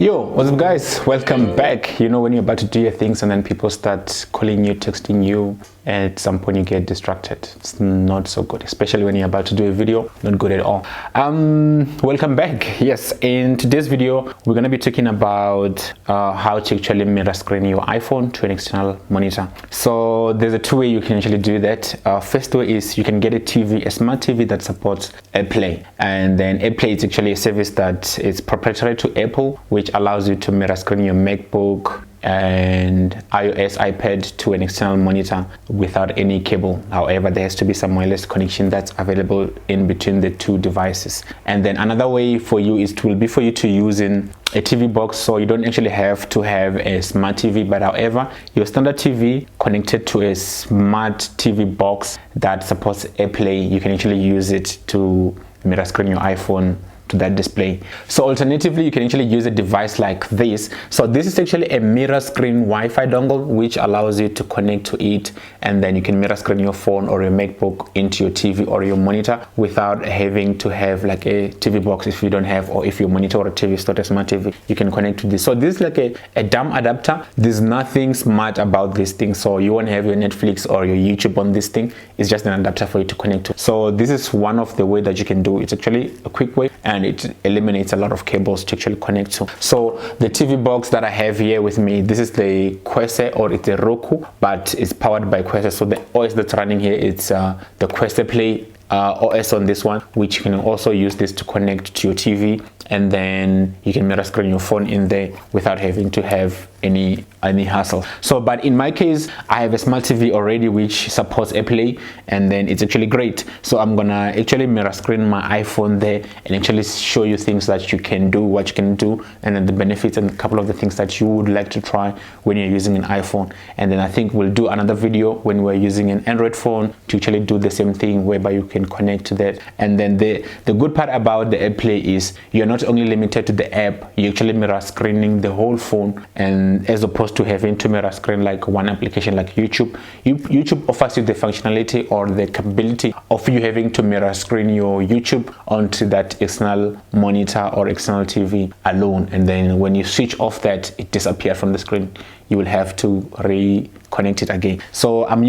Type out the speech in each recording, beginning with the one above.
Yo, what's up guys? Welcome back. You know when you're about to do your things and then people start calling you, texting you, and at some point you get distracted. It's not so good, especially when you're about to do a video. Not good at all. Welcome back. Yes, in today's video we're gonna be talking about how to actually mirror screen your iPhone to an external monitor. So there's a two way you can actually do that. First way is you can get a smart TV that supports AirPlay, and then AirPlay is actually a service that is proprietary to Apple, which allows you to mirror screen your MacBook and iOS iPad to an external monitor without any cable. However, there has to be some wireless connection that's available in between the two devices. And then another way for you will be for you to use in a TV box, so you don't actually have to have a smart TV, but however your standard TV connected to a smart TV box that supports AirPlay, you can actually use it to mirror screen your iPhone to that display. So alternatively, you can actually use a device like this. So this is actually a mirror screen Wi-Fi dongle, which allows you to connect to it, and then you can mirror screen your phone or your MacBook into your TV or your monitor without having to have like a TV box if you don't have, or if your monitor or TV is not a smart TV, you can connect to this. So this is like a dumb adapter. There's nothing smart about this thing, so you won't have your Netflix or your YouTube on this thing. It's just an adapter for you to connect to. So this is one of the way that you can do it. It's actually a quick way, and it eliminates a lot of cables to actually connect to. So the TV box that I have here with me, this is the Quest, or it's a Roku, but it's powered by Quest. So the OS that's running here, it's the Quest Play OS on this one, which you can also use this to connect to your TV, and then you can mirror screen your phone in there without having to have any hassle. So but in my case, I have a smart TV already which supports AirPlay, and then it's actually great. So I'm gonna actually mirror screen my iPhone there and actually show you things that you can do, what you can do, and then the benefits and a couple of the things that you would like to try when you're using an iPhone. And then I think we'll do another video when we're using an Android phone to actually do the same thing, whereby you can connect to that. And then the good part about the AirPlay is you're not only limited to the app, you're actually mirror screening the whole phone, and as opposed to having to mirror screen like one application like YouTube. YouTube offers you the functionality or the capability of you having to mirror screen your YouTube onto that external monitor or external TV alone, and then when you switch off that, it disappears from the screen. You will have to reconnect it again. So I'm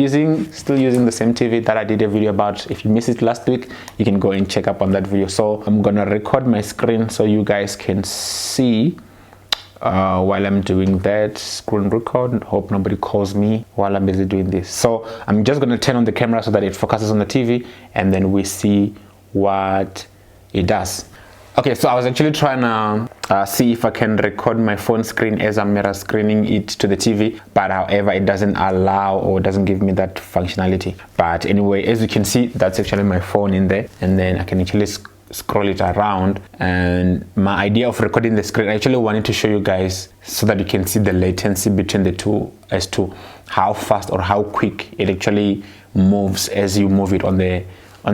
still using the same TV that I did a video about. If you missed it last week, you can go and check up on that video. So I'm gonna record my screen so you guys can see while I'm doing that screen record. Hope nobody calls me while I'm busy doing this. So I'm just gonna turn on the camera so that it focuses on the TV, and then we see what it does. Okay, so I was actually trying to see if I can record my phone screen as I'm mirror screening it to the TV, but however it doesn't allow or doesn't give me that functionality. But anyway, as you can see, that's actually my phone in there, and then I can actually scroll it around. And my idea of recording the screen, I actually wanted to show you guys so that you can see the latency between the two as to how fast or how quick it actually moves as you move it on the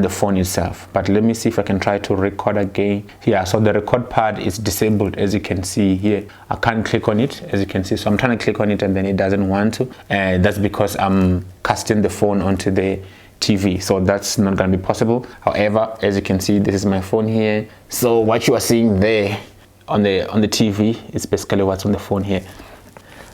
phone itself. But let me see if I can try to record again. Yeah, so the record part is disabled, as you can see here. I can't click on it, as you can see. So I'm trying to click on it and then it doesn't want to, and that's because I'm casting the phone onto the TV, so that's not going to be possible. However, as you can see, this is my phone here. So what you are seeing there on the TV is basically what's on the phone here.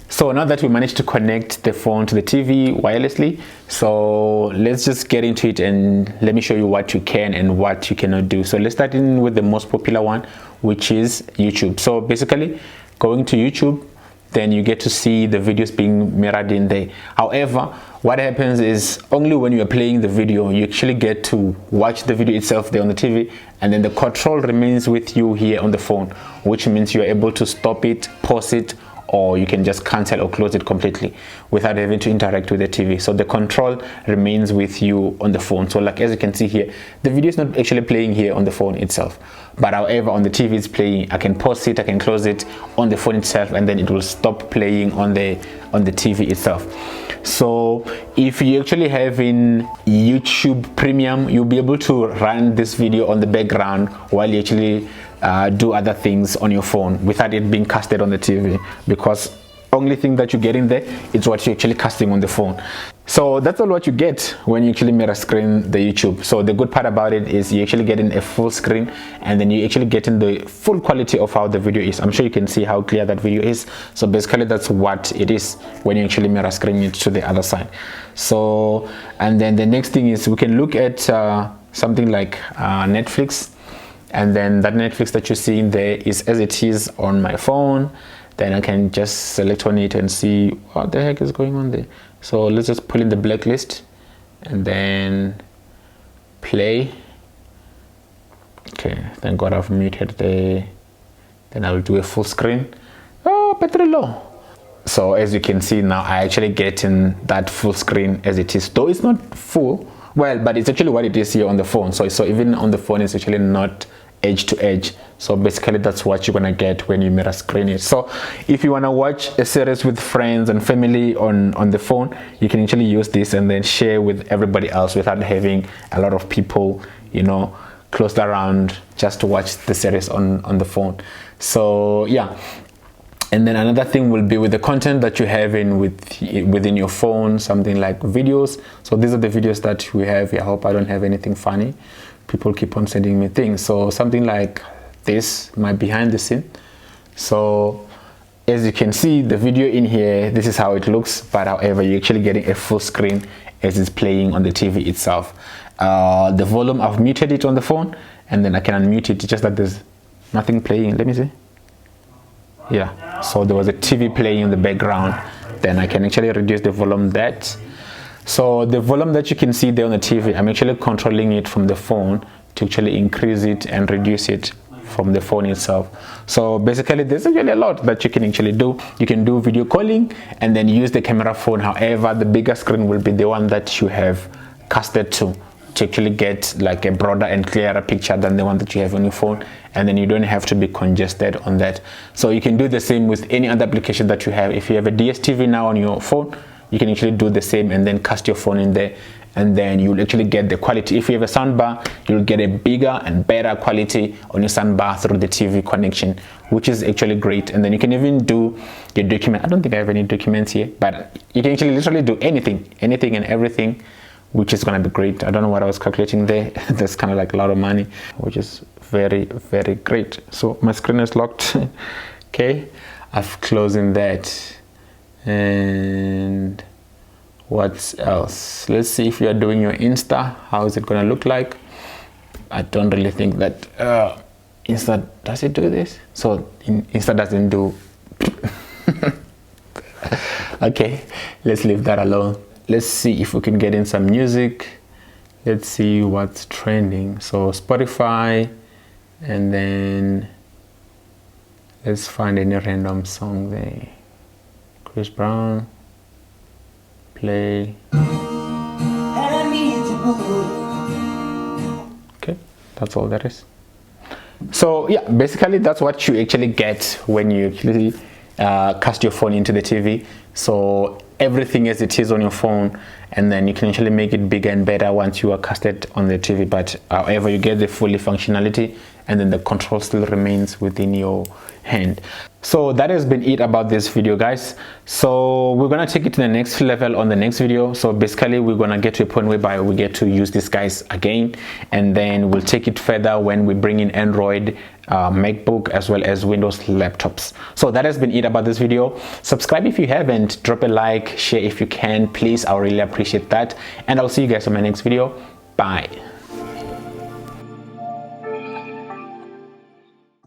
So now that we managed to connect the phone to the TV wirelessly, so let's just get into it and let me show you what you can and what you cannot do. So let's start in with the most popular one, which is YouTube. So basically, going to YouTube, then you get to see the videos being mirrored in there. However, what happens is only when you are playing the video, you actually get to watch the video itself there on the TV, and then the control remains with you here on the phone, which means you're able to stop it, pause it, or you can just cancel or close it completely without having to interact with the TV. So the control remains with you on the phone. So like as you can see here, the video is not actually playing here on the phone itself, but however on the TV it's playing. I can pause it, I can close it on the phone itself, and then it will stop playing on the TV itself. So if you actually have in YouTube Premium, you'll be able to run this video on the background while you actually do other things on your phone without it being casted on the TV, because only thing that you get in there is what you're actually casting on the phone. So that's all what you get when you actually mirror screen the YouTube. So the good part about it is you actually getting a full screen, and then you actually getting the full quality of how the video is. I'm sure you can see how clear that video is. So basically that's what it is when you actually mirror screen it to the other side. So, and then the next thing is we can look at something like Netflix, and then that Netflix that you see in there is as it is on my phone. Then I can just select on it and see what the heck is going on there. So let's just pull in the blacklist and then play. Okay, thank God I've muted there. Then I'll do a full screen. Oh, battery low. So as you can see now, I actually get in that full screen as it is, though it's not full. Well, but it's actually what it is here on the phone. So even on the phone, it's actually not edge to edge. So basically that's what you're gonna get when you mirror screen it. So if you want to watch a series with friends and family on the phone, you can actually use this and then share with everybody else without having a lot of people, you know, close around just to watch the series on the phone. So yeah. And then another thing will be with the content that you have within your phone, something like videos. So these are the videos that we have here. I hope I don't have anything funny. People keep on sending me things. So something like this, my behind the scene. So as you can see, the video in here, this is how it looks, but however, you're actually getting a full screen as it's playing on the TV itself. The volume, I've muted it on the phone, and then I can unmute it, just that there's nothing playing. Let me see. Yeah, so there was a TV playing in the background. Then I can actually reduce the volume that. So the volume that you can see there on the TV, I'm actually controlling it from the phone to actually increase it and reduce it from the phone itself. So basically there's actually a lot that you can actually do. You can do video calling and then use the camera phone. However, the bigger screen will be the one that you have casted to actually get like a broader and clearer picture than the one that you have on your phone, and then you don't have to be congested on that. So you can do the same with any other application that you have. If you have a DSTV now on your phone, you can actually do the same and then cast your phone in there, and then you'll actually get the quality. If you have a soundbar, you'll get a bigger and better quality on your soundbar through the TV connection, which is actually great. And then you can even do your document. I don't think I have any documents here, but you can actually literally do anything and everything, which is going to be great. I don't know what I was calculating there. That's kind of like a lot of money, which is very, very great. So my screen is locked. Okay, I've closing that. And what else? Let's see if you are doing your Insta. How is it going to look like? I don't really think that Insta, does it do this? So Insta doesn't do. Okay, let's leave that alone. Let's see if we can get in some music. Let's see what's trending. So Spotify, and then let's find any random song there. Chris Brown, play. Okay, that's all there is. So yeah, basically that's what you actually get when you actually cast your phone into the TV. So everything as it is on your phone, and then you can actually make it bigger and better once you are casted on the TV. But however, you get the fully functionality, and then the control still remains within your hand. So that has been it about this video, guys. So we're gonna take it to the next level on the next video. So basically we're gonna get to a point whereby we get to use these guys again, and then we'll take it further when we bring in Android, MacBook, as well as Windows laptops. So that has been it about this video. Subscribe if you haven't, drop a like, share if you can, please. I really appreciate that, and I'll see you guys on my next video. Bye.